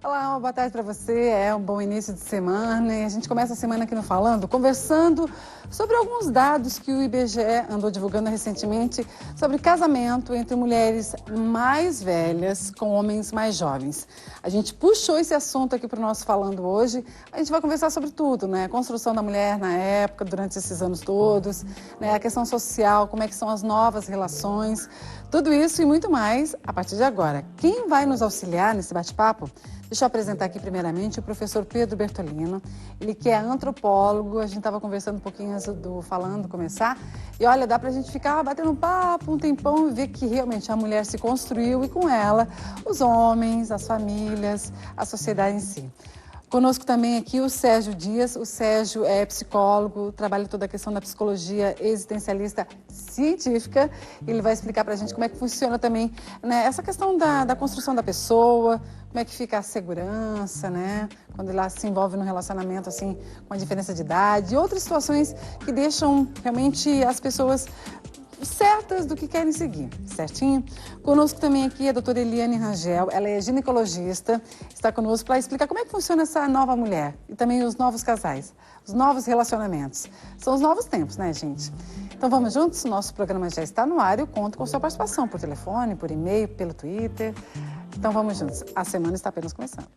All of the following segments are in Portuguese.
Olá, uma boa tarde para você, um bom início de semana e a gente começa a semana aqui no Falando, conversando sobre alguns dados que o IBGE andou divulgando recentemente sobre casamento entre mulheres mais velhas com homens mais jovens. A gente puxou esse assunto aqui para o nosso Falando hoje, a gente vai conversar sobre tudo, né? A construção da mulher na época, durante esses anos todos, né? A questão social, como é que são as novas relações, tudo isso e muito mais a partir de agora. Quem vai nos auxiliar nesse bate-papo? Deixa eu apresentar aqui primeiramente o professor Pedro Bertolino, ele que é antropólogo, a gente estava conversando um pouquinho antes do Falando começar, e olha, dá pra gente ficar batendo um papo um tempão e ver que realmente a mulher se construiu e com ela os homens, as famílias, a sociedade em si. Conosco também aqui o Sérgio Dias. O Sérgio é psicólogo, trabalha toda a questão da psicologia existencialista científica. Ele vai explicar para a gente como é que funciona também, né, essa questão da construção da pessoa, como é que fica a segurança, né, quando ela se envolve num relacionamento assim, com a diferença de idade, e outras situações que deixam realmente as pessoas certas do que querem seguir, certinho? Conosco também aqui a doutora Eliane Rangel, ela é ginecologista, está conosco para explicar como é que funciona essa nova mulher e também os novos casais, os novos relacionamentos. São os novos tempos, né, gente? Então vamos juntos, nosso programa já está no ar e eu conto com sua participação por telefone, por e-mail, pelo Twitter. Então vamos juntos, a semana está apenas começando.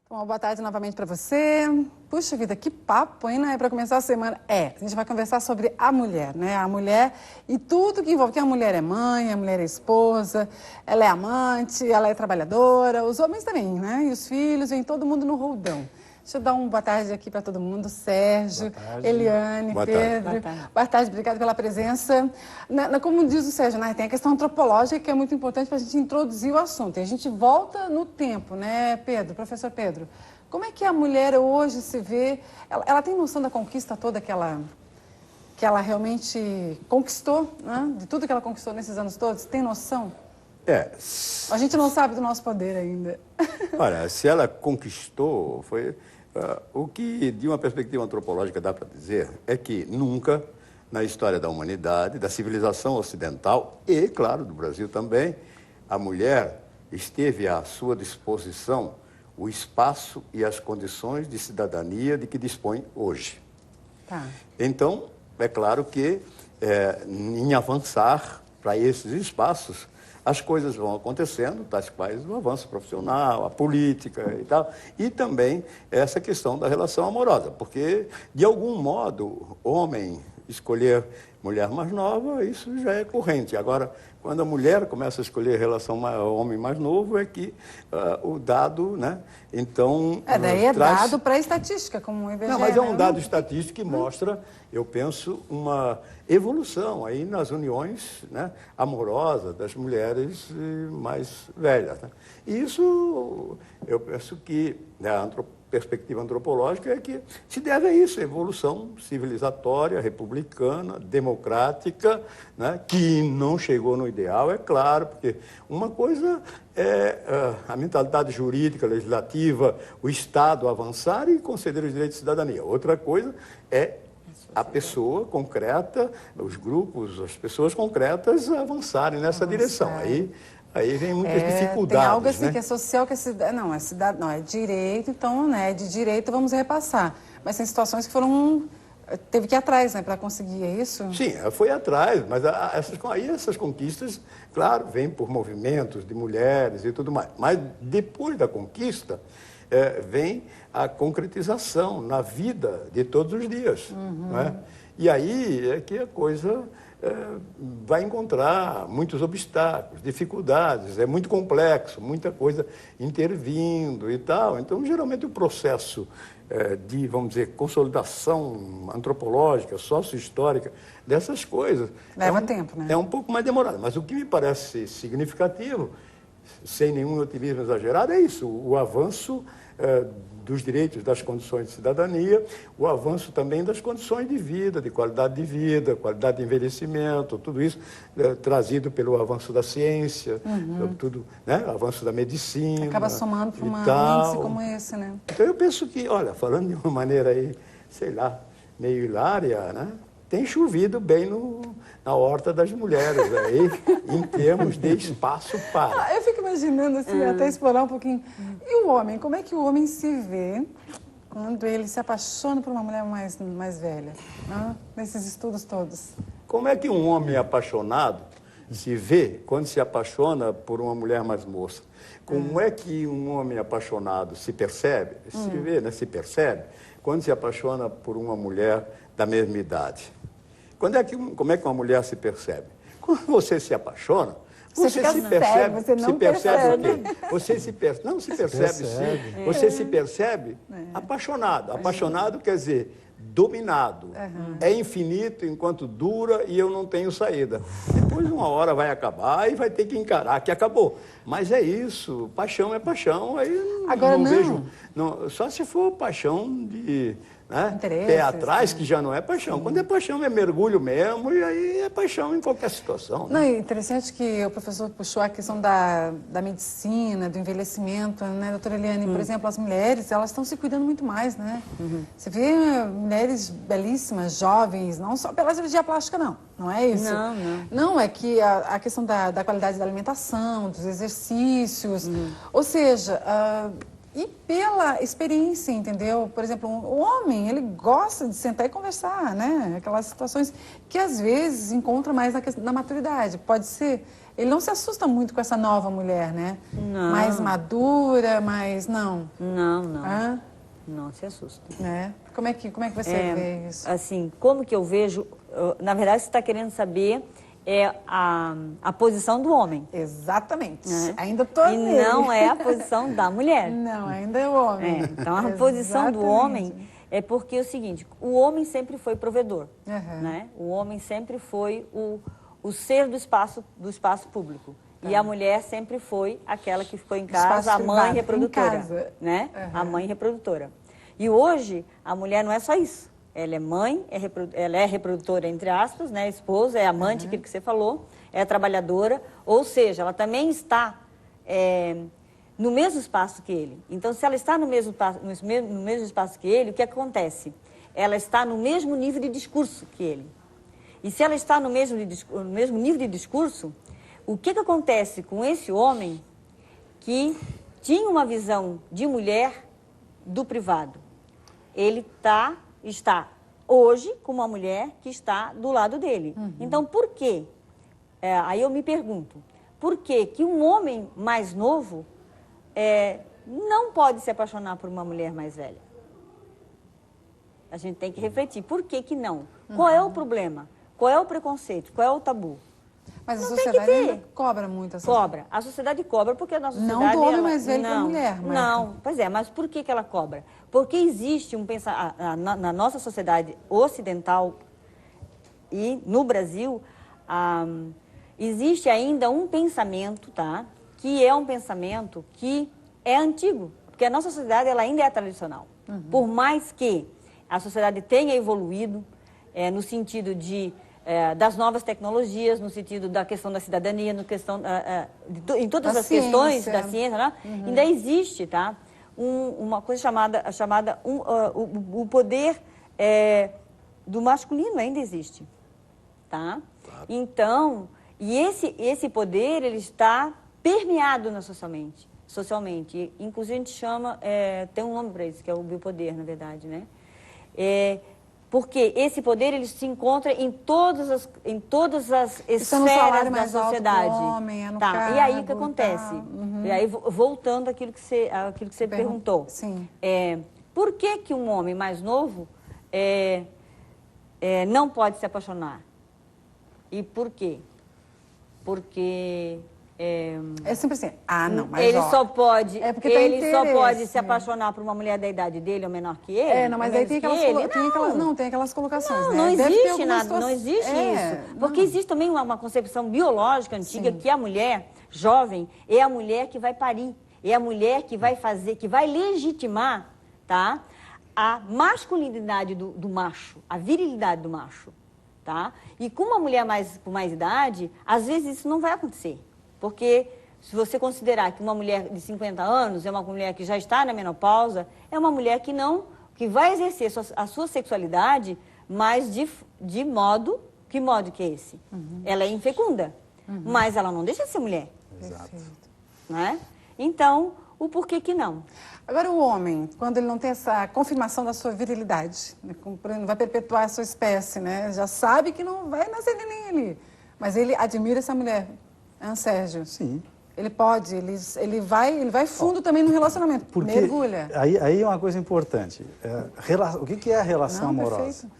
Uma boa tarde novamente para você. Puxa vida, que papo, hein, né? Para começar a semana. A gente vai conversar sobre a mulher, né? A mulher e tudo que envolve. Que a mulher é mãe, a mulher é esposa, ela é amante, ela é trabalhadora, os homens também, né? E os filhos, vem todo mundo no roldão. Deixa eu dar uma boa tarde aqui para todo mundo. Sérgio, Eliane, boa Pedro. Tarde. Boa tarde. Boa tarde, obrigada pela presença. Como diz o Sérgio, né, tem a questão antropológica que é muito importante para a gente introduzir o assunto. E a gente volta no tempo, né, Pedro, professor Pedro? Como é que a mulher hoje se vê? Ela tem noção da conquista toda que ela realmente conquistou, né? De tudo que ela conquistou nesses anos todos? Tem noção? A gente não sabe do nosso poder ainda. Olha, se ela conquistou, foi... o que, de uma perspectiva antropológica, dá para dizer é que nunca, na história da humanidade, da civilização ocidental e, claro, do Brasil também, a mulher esteve à sua disposição o espaço e as condições de cidadania de que dispõe hoje. Tá. Então, é claro que, em avançar para esses espaços, as coisas vão acontecendo, tais quais o avanço profissional, a política e tal, e também essa questão da relação amorosa, porque, de algum modo, homem escolher mulher mais nova, isso já é corrente. Agora, quando a mulher começa a escolher relação homem mais novo, é que o dado, né, então... daí é traz... dado para a estatística, como o IBGE. Não, mas é um dado estatístico que mostra, eu penso, uma evolução aí nas uniões, né, amorosas das mulheres mais velhas, né? E isso, eu penso que, né, perspectiva antropológica é que se deve a isso, a evolução civilizatória, republicana, democrática, né, que não chegou no ideal, é claro, porque uma coisa é a mentalidade jurídica, legislativa, o Estado avançar e conceder os direitos de cidadania. Outra coisa é a pessoa concreta, os grupos, as pessoas concretas avançarem nessa direção. Aí vem muitas dificuldades. Tem algo assim, né? que é social, que é cidade. Não, é direito, então, né? De direito vamos repassar. Mas tem situações que teve que ir atrás, né, para conseguir, é isso? Sim, foi atrás, mas essas conquistas, claro, vêm por movimentos de mulheres e tudo mais. Mas depois da conquista, vem a concretização na vida de todos os dias. Não é? E aí é que a coisa vai encontrar muitos obstáculos, dificuldades, é muito complexo, muita coisa intervindo e tal. Então, geralmente, o processo de, vamos dizer, consolidação antropológica, sócio-histórica, dessas coisas... Leva tempo, né? É um pouco mais demorado, mas o que me parece significativo, sem nenhum otimismo exagerado, é isso, o avanço dos direitos, das condições de cidadania, o avanço também das condições de vida, de qualidade de vida, qualidade de envelhecimento, tudo isso trazido pelo avanço da ciência, tudo, né? Avanço da medicina. Acaba somando para um índice como esse, né? Então eu penso que, olha, falando de uma maneira aí, sei lá, meio hilária, né? tem chovido bem na horta das mulheres, aí, em termos de espaço para. Eu fico imaginando, assim, até explorar um pouquinho. E o homem? Como é que o homem se vê quando ele se apaixona por uma mulher mais velha? Nesses estudos todos. Como é que um homem apaixonado se vê quando se apaixona por uma mulher mais moça? Como é que um homem apaixonado se percebe, se vê, né, se percebe, quando se apaixona por uma mulher da mesma idade? Como é que uma mulher se percebe? Quando você se apaixona, você se percebe, você não se percebe percebe. o quê? Você se percebe, não se percebe, sim. Você se percebe apaixonado. Apaixonado quer dizer dominado. É infinito enquanto dura e eu não tenho saída. Depois uma hora vai acabar e vai ter que encarar que acabou. Mas é isso, paixão é paixão. Aí Agora não vejo, só se for paixão de... né? Pé atrás, que já não é paixão. Quando é paixão, é mergulho mesmo, e aí é paixão em qualquer situação. Né? Não, é interessante que o professor puxou a questão da medicina, do envelhecimento, né, doutora Eliane? Por exemplo, as mulheres, elas estão se cuidando muito mais, né? Você vê mulheres belíssimas, jovens, não só pela cirurgia plástica, não é isso? Não, não. Não, é que a questão da qualidade da alimentação, dos exercícios, ou seja... E pela experiência, entendeu? Por exemplo, o homem, ele gosta de sentar e conversar, né? Aquelas situações que às vezes encontra mais na maturidade. Pode ser. Ele não se assusta muito com essa nova mulher, né? Não. Mais madura, mais... Não. Não. Não se assusta. Como é que você vê isso? Assim, como que eu vejo... Na verdade, você está querendo saber... a posição do homem. Exatamente. Ainda estou E não é a posição da mulher. Não, ainda é o homem. Então, a posição do homem é porque é o seguinte, o homem sempre foi provedor. Né? O homem sempre foi o ser do espaço público. E a mulher sempre foi aquela que ficou em casa, a mãe reprodutora. Né? A mãe reprodutora. E hoje, a mulher não é só isso. Ela é mãe, ela é reprodutora, entre aspas, né? Esposa, é amante, aquilo que você falou, é trabalhadora, ou seja, ela também está no mesmo espaço que ele. Então, se ela está no mesmo espaço que ele, o que acontece? Ela está no mesmo nível de discurso que ele. E se ela está no mesmo nível de discurso, o que acontece com esse homem que tinha uma visão de mulher do privado? Ele está hoje com uma mulher que está do lado dele. Então, por quê? Aí eu me pergunto, por que um homem mais novo não pode se apaixonar por uma mulher mais velha? A gente tem que refletir, por que não? Qual é o problema? Qual é o preconceito? Qual é o tabu? Mas a sociedade ainda cobra muito essa... Cobra. A sociedade cobra porque a nossa sociedade... Não do homem mais velho que a mulher, Marta. Não, pois é, mas por que ela cobra? Porque existe um pensamento... Na nossa sociedade ocidental e no Brasil, existe ainda um pensamento, tá? Que é um pensamento que é antigo. Porque a nossa sociedade ela ainda é tradicional. Por mais que a sociedade tenha evoluído no sentido das novas tecnologias, no sentido da questão da cidadania, em todas as questões da ciência, né? Ainda existe, tá? Uma coisa chamada o poder do masculino ainda existe, tá? Claro. Então, e esse poder ele está permeado socialmente. Inclusive a gente chama, tem um nome para isso, que é o biopoder, na verdade, né? Porque esse poder ele se encontra em todas as esferas da sociedade. Homem, no tá. cargo, E aí o que acontece? E aí voltando àquilo que você perguntou. Sim. Por que um homem mais novo não pode se apaixonar? E por quê? Porque é sempre assim, não, mas ele só pode se né? apaixonar por uma mulher da idade dele ou menor que ele. Não, mas aí tem aquelas colocações, não né? existe nada, não existe isso. Porque existe também uma concepção biológica antiga que a mulher jovem é a mulher que vai parir, é a mulher que vai fazer, que vai legitimar, tá? A masculinidade do macho, a virilidade do macho, tá? E com uma mulher com mais idade, às vezes isso não vai acontecer. Porque se você considerar que uma mulher de 50 anos é uma mulher que já está na menopausa, é uma mulher que vai exercer a sua sexualidade, mas de modo... Que modo que é esse? Ela é infecunda, mas ela não deixa de ser mulher. Exato. Né? Então, o porquê que não? Agora, o homem, quando ele não tem essa confirmação da sua virilidade, né, não vai perpetuar a sua espécie, né? Já sabe que não vai nascer neném ali, mas ele admira essa mulher, Sérgio. Sim. Ele pode, ele vai fundo também no relacionamento, porque mergulha. Aí é uma coisa importante. O que é a relação amorosa? Perfeito.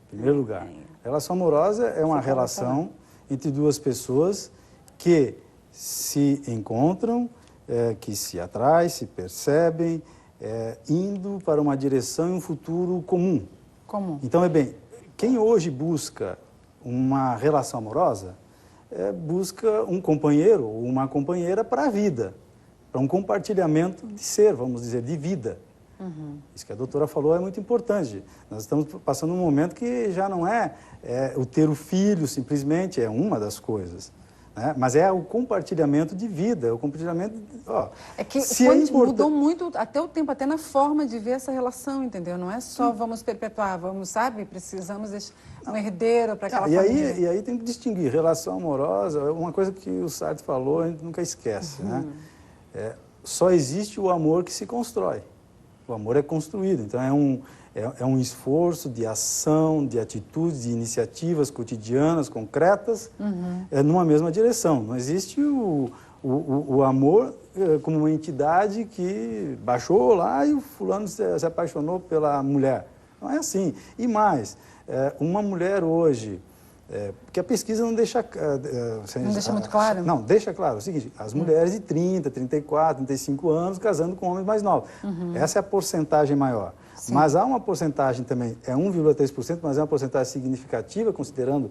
Em primeiro lugar, relação amorosa é uma relação entre duas pessoas que se encontram, que se atraem, se percebem, indo para uma direção e um futuro comum. Então, quem hoje busca uma relação amorosa, busca um companheiro ou uma companheira para a vida, para um compartilhamento de ser, vamos dizer, de vida. Isso que a doutora falou é muito importante. Nós estamos passando um momento que já não é o ter o filho, simplesmente, é uma das coisas. Né? Mas é o compartilhamento de vida, o compartilhamento... É que mudou muito, até o tempo, até na forma de ver essa relação, entendeu? Não é só vamos perpetuar, vamos, sabe? Precisamos de um herdeiro para aquela família. E aí tem que distinguir. Relação amorosa, uma coisa que o Sartre falou, a gente nunca esquece. Né? Só existe o amor que se constrói. O amor é construído, então é um esforço de ação, de atitudes, de iniciativas cotidianas, concretas, numa mesma direção. Não existe o amor como uma entidade que baixou lá e o fulano se apaixonou pela mulher. Não é assim. E mais, uma mulher hoje... porque a pesquisa não deixa... não deixa muito claro? Não, deixa claro. É o seguinte, as mulheres de 30, 34, 35 anos casando com homens mais novos. Essa é a porcentagem maior. Sim. Mas há uma porcentagem também, é 1,3%, mas é uma porcentagem significativa, considerando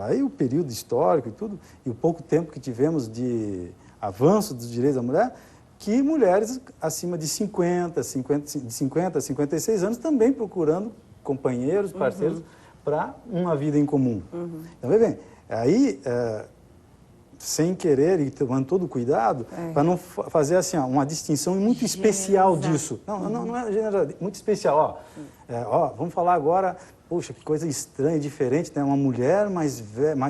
aí o período histórico e tudo, e o pouco tempo que tivemos de avanço dos direitos da mulher, que mulheres acima de 50, 56 anos também procurando companheiros, parceiros, para uma vida em comum. Então, bem, aí, sem querer e tomando todo o cuidado, para não fazer assim, uma distinção muito especial disso. Não é general, muito especial. Vamos falar agora, poxa, que coisa estranha, diferente, né? Uma mulher mais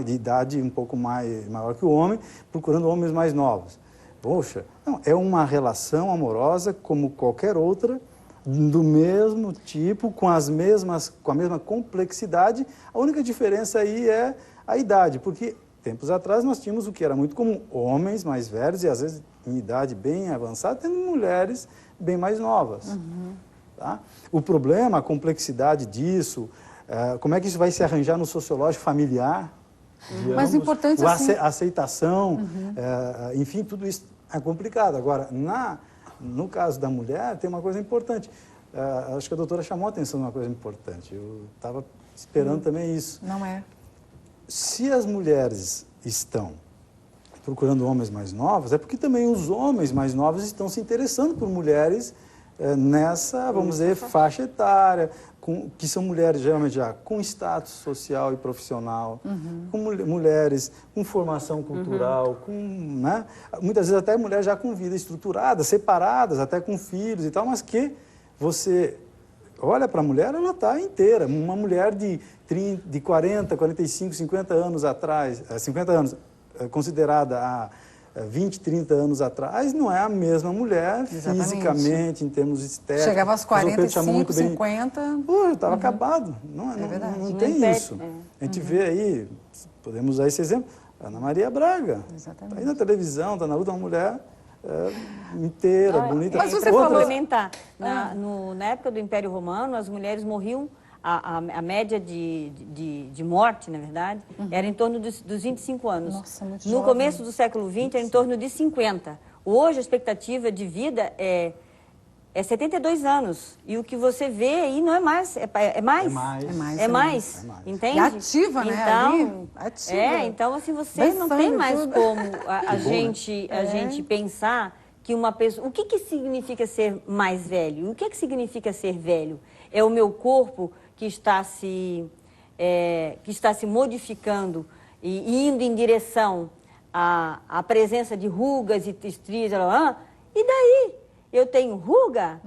de idade um pouco maior que o homem, procurando homens mais novos. Poxa, não, é uma relação amorosa como qualquer outra, do mesmo tipo, com a mesma complexidade. A única diferença aí é a idade, porque tempos atrás nós tínhamos o que era muito comum, homens mais velhos e às vezes em idade bem avançada, tendo mulheres bem mais novas. Tá? O problema, a complexidade disso, como é que isso vai se arranjar no sociológico familiar? Mas importante assim... A aceitação, enfim, tudo isso é complicado. Agora, no caso da mulher, tem uma coisa importante. Acho que a doutora chamou a atenção de uma coisa importante. Eu estava esperando também isso. Não é. Se as mulheres estão procurando homens mais novos, é porque também os homens mais novos estão se interessando por mulheres nessa, vamos dizer, faixa etária, que são mulheres geralmente já com status social e profissional, com mulheres com formação cultural, né? Muitas vezes até mulheres já com vida estruturada, separadas, até com filhos e tal, mas que você olha para a mulher, ela está inteira. Uma mulher de 40, 45, 50 anos atrás, 50 anos, considerada há 20, 30 anos atrás, não é a mesma mulher fisicamente, em termos estéticos. Chegava aos 45, 50... Pô, estava acabado. Não tem isso. A gente vê aí, podemos usar esse exemplo, Ana Maria Braga. Está aí na televisão, está na luta, uma mulher inteira, bonita. Mas você falou... complementar, na época do Império Romano, as mulheres morriam... A média de morte, na verdade, era em torno dos 25 anos. Nossa, muito no começo do século XX, era em torno de 50. Hoje, a expectativa de vida é 72 anos. E o que você vê aí não é mais, é mais. Entende? E ativa, né? Então, ativa. Então assim, você não tem mais como a gente pensar que uma pessoa... O que significa ser mais velho? O que significa ser velho? É o meu corpo que está se modificando e indo em direção à presença de rugas e estrias. E daí? Eu tenho ruga?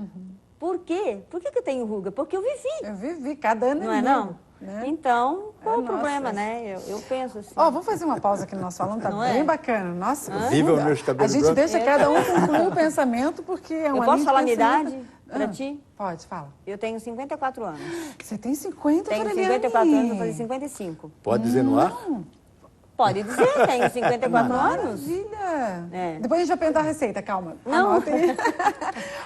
Por quê? Por que eu tenho ruga? Porque eu vivi. Eu vivi, cada ano não é não? né? Então, qual o problema, né? Eu penso assim. Ó, vamos fazer uma pausa aqui no nosso salão, tá bem bacana. Nossa, Viva meus a cabelos gente brancos. deixa cada um concluir o pensamento, porque é uma Eu posso linha de falar a minha pensamento. idade para ti? Pode, fala. Eu tenho 54 anos. Você tem 50, Tenho Toreliane? 54 anos, vou fazer 55. Pode dizer no ar? Pode dizer, tenho 54 anos. Maravilha! É. Depois a gente vai perguntar a receita, calma. Não. Anotem.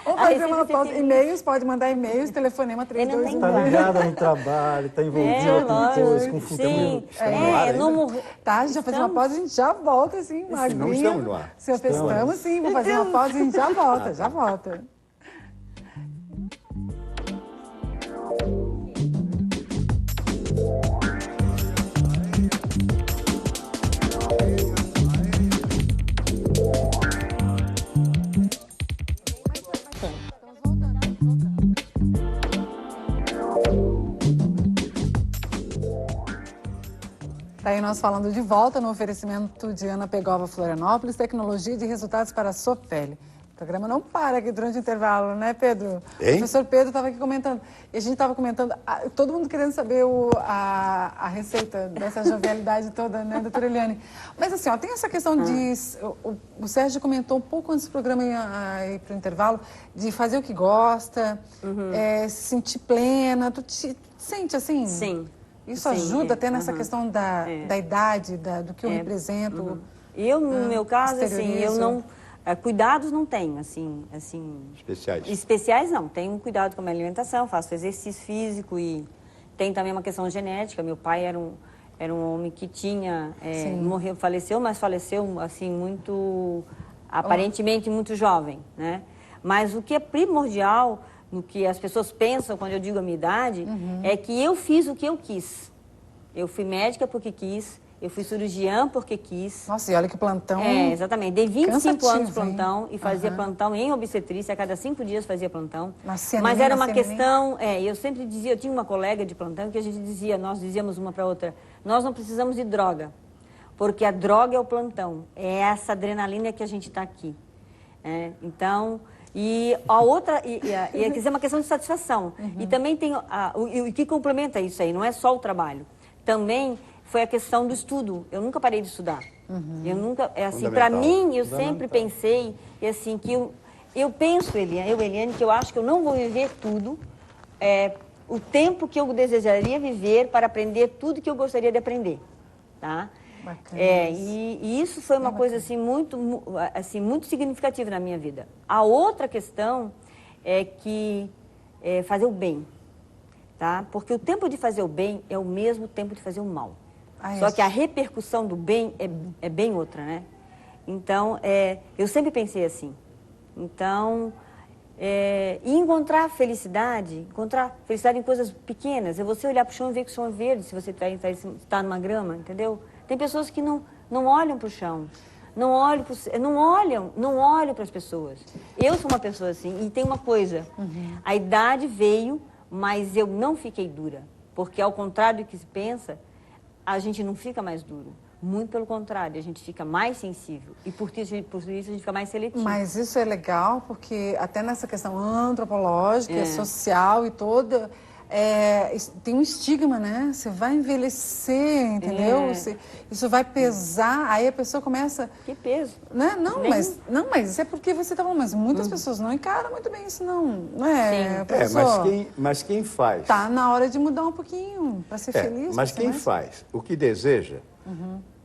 Vamos A fazer receita uma você pausa. tem- E-mails, pode mandar e-mails, telefonema Ele não tem 321. Está ligada no trabalho, está envolvida com lógico. coisas, com futuro. Sim, Estamos no ar ainda? não morrer. Tá, a gente vai fazer uma pausa e a gente já volta, assim, magrinha. Não estamos no ar. Se estamos sim, vou fazer uma pausa e a gente já volta, já volta. Tá aí nós falando de volta no oferecimento de Ana Pegova Florianópolis, tecnologia de resultados para a sua pele. O programa não para aqui durante o intervalo, né, Pedro? Hein? O professor Pedro estava aqui comentando. E a gente estava comentando, todo mundo querendo saber a receita dessa jovialidade toda, né, doutora Eliane? Mas assim, ó, tem essa questão de... O Sérgio comentou um pouco antes do programa ir para o intervalo, de fazer o que gosta, se sentir plena. Tu te sente assim? Sim. Isso Sim, ajuda até nessa questão da idade, do que eu represento. Eu, no meu caso, assim, eu exteriorizo. não... cuidados não tenho, assim... Especiais. Especiais não. Tenho cuidado com a minha alimentação, faço exercício físico e tem também uma questão genética. Meu pai era um homem que tinha... morreu, faleceu, mas faleceu, assim, muito... aparentemente muito jovem, né? Mas o que é primordial... no que as pessoas pensam quando eu digo a minha idade, é que eu fiz o que eu quis. Eu fui médica porque quis, eu fui cirurgiã porque quis. Nossa, e olha que plantão. Exatamente. Dei 25 cansativo, anos de plantão hein? e fazia plantão em obstetrícia, a cada 5 dias fazia plantão. Nascia Mas neném, era uma nascia questão, eu sempre dizia, eu tinha uma colega de plantão que a gente dizia, nós dizíamos uma para outra, nós não precisamos de droga, porque a droga é o plantão, é essa adrenalina que a gente está aqui. Então... E a outra, quer dizer, uma questão de satisfação. E também tem, o que complementa isso aí, não é só o trabalho. Também foi a questão do estudo. Eu nunca parei de estudar. Eu nunca, assim, para mim, eu sempre pensei, assim, que eu penso, Eliane, que eu acho que eu não vou viver tudo, o tempo que eu desejaria viver para aprender tudo que eu gostaria de aprender, tá? Bacana. E isso foi uma coisa assim muito significativa na minha vida. A outra questão é que fazer o bem, tá? Porque o tempo de fazer o bem é o mesmo tempo de fazer o mal. Só que a repercussão do bem é bem outra, né? Então, eu sempre pensei assim. Então, e encontrar felicidade em coisas pequenas. É você olhar para o chão e ver que o chão é verde, se você está numa grama, entendeu? Tem pessoas que não olham para o chão, não olham para as pessoas. Eu sou uma pessoa assim, e tem uma coisa, a idade veio, mas eu não fiquei dura, porque ao contrário do que se pensa, a gente não fica mais duro. Muito pelo contrário, a gente fica mais sensível e por isso a gente fica mais seletivo. Mas isso é legal, porque até nessa questão antropológica, social e toda... tem um estigma, né? Você vai envelhecer, entendeu? Isso vai pesar, aí a pessoa começa... Que peso? Né? Não, mas isso é porque você está falando, mas muitas pessoas não encaram muito bem isso, não é? Mas quem faz? Tá na hora de mudar um pouquinho, para ser feliz. Mas quem faz o que deseja,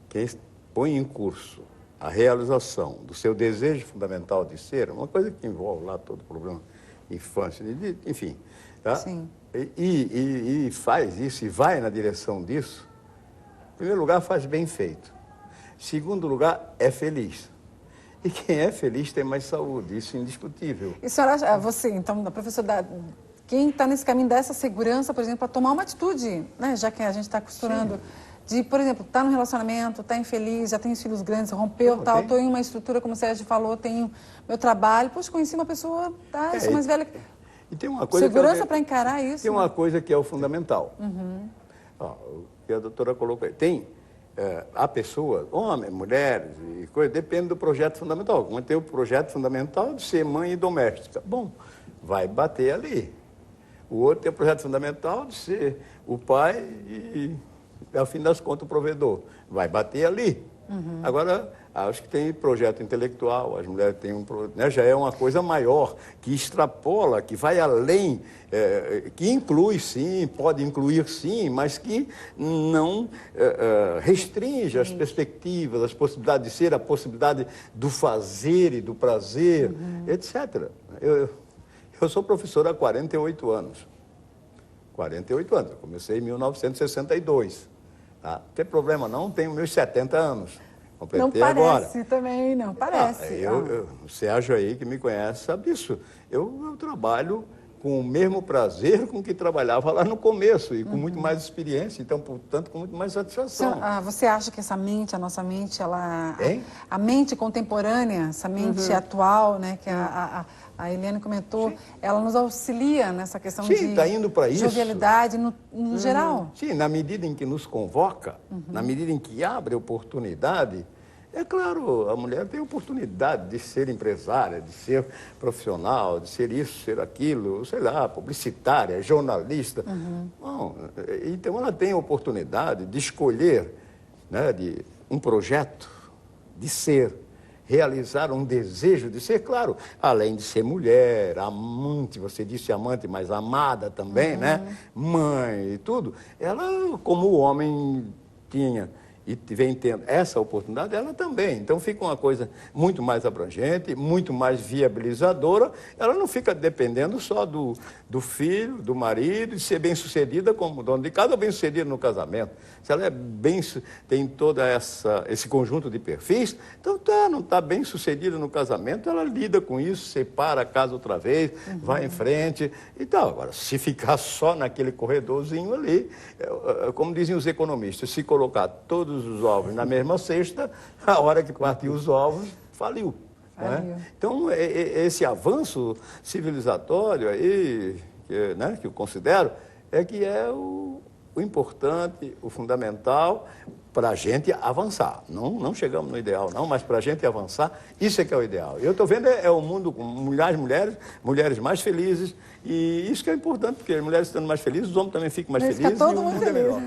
quem põe em curso a realização do seu desejo fundamental de ser, uma coisa que envolve lá todo o problema de infância, enfim, tá? Sim. E faz isso e vai na direção disso, em primeiro lugar, faz bem feito. Segundo lugar, é feliz. E quem é feliz tem mais saúde, isso é indiscutível. E a senhora acha, você, então, professora, quem está nesse caminho dessa segurança, por exemplo, para tomar uma atitude, né, já que a gente está costurando, de, por exemplo, estar no relacionamento, estar infeliz, já tem os filhos grandes, rompeu, tal, estou em uma estrutura, como o Sérgio falou, tenho meu trabalho, poxa, conheci uma pessoa, tá, sou mais velha... E tem uma coisa segurança para encarar isso. Tem uma coisa que é o fundamental. O que a doutora colocou aí. Há pessoas, homens, mulheres, e coisa, depende do projeto fundamental. Alguma tem o projeto fundamental de ser mãe doméstica. Bom, vai bater ali. O outro tem o projeto fundamental de ser o pai e, ao fim das contas, o provedor. Vai bater ali. Agora, acho que tem projeto intelectual, as mulheres têm né, já é uma coisa maior, que extrapola, que vai além, que inclui sim, pode incluir sim, mas que não restringe as perspectivas, as possibilidades de ser, a possibilidade do fazer e do prazer, etc. Eu sou professor há 48 anos. 48 anos, eu comecei em 1962. Tá? Não tem problema não, tenho meus 70 anos. Completei não parece agora. Também, não parece. O Sérgio aí, que me conhece, sabe disso. Eu trabalho com o mesmo prazer com que trabalhava lá no começo e com muito mais experiência, então, portanto, com muito mais satisfação. Você acha que essa mente, a nossa mente, ela... Hein? A mente contemporânea, essa mente atual, né, que a Eliane comentou, sim, ela nos auxilia nessa questão de tá indo para isso. Jovialidade no geral. Sim, na medida em que nos convoca, na medida em que abre oportunidade, é claro, a mulher tem oportunidade de ser empresária, de ser profissional, de ser isso, ser aquilo, sei lá, publicitária, jornalista. Bom, então ela tem a oportunidade de escolher, né, de um projeto, de ser, realizar um desejo de ser, claro, além de ser mulher, amante, você disse amante, mas amada também, né? Mãe e tudo. Ela, como o homem tinha e vem tendo essa oportunidade, ela também. Então fica uma coisa muito mais abrangente, muito mais viabilizadora. Ela não fica dependendo só do filho, do marido, de ser bem-sucedida como dona de casa ou bem-sucedida no casamento. Se ela é tem todo esse conjunto de perfis, então não está bem-sucedida no casamento, ela lida com isso, separa a casa outra vez, vai em frente e tal. Agora, se ficar só naquele corredorzinho ali, como dizem os economistas, se colocar todos os ovos na mesma cesta, a hora que partir os ovos, faliu. Né? Então, esse avanço civilizatório aí, que eu considero, que é o importante, o fundamental para a gente avançar. Não chegamos no ideal, não, mas para a gente avançar, isso é que é o ideal. Eu estou vendo o mundo com mulheres mais felizes, e isso que é importante, porque as mulheres estando mais felizes, os homens também ficam mais felizes e o mundo é melhor.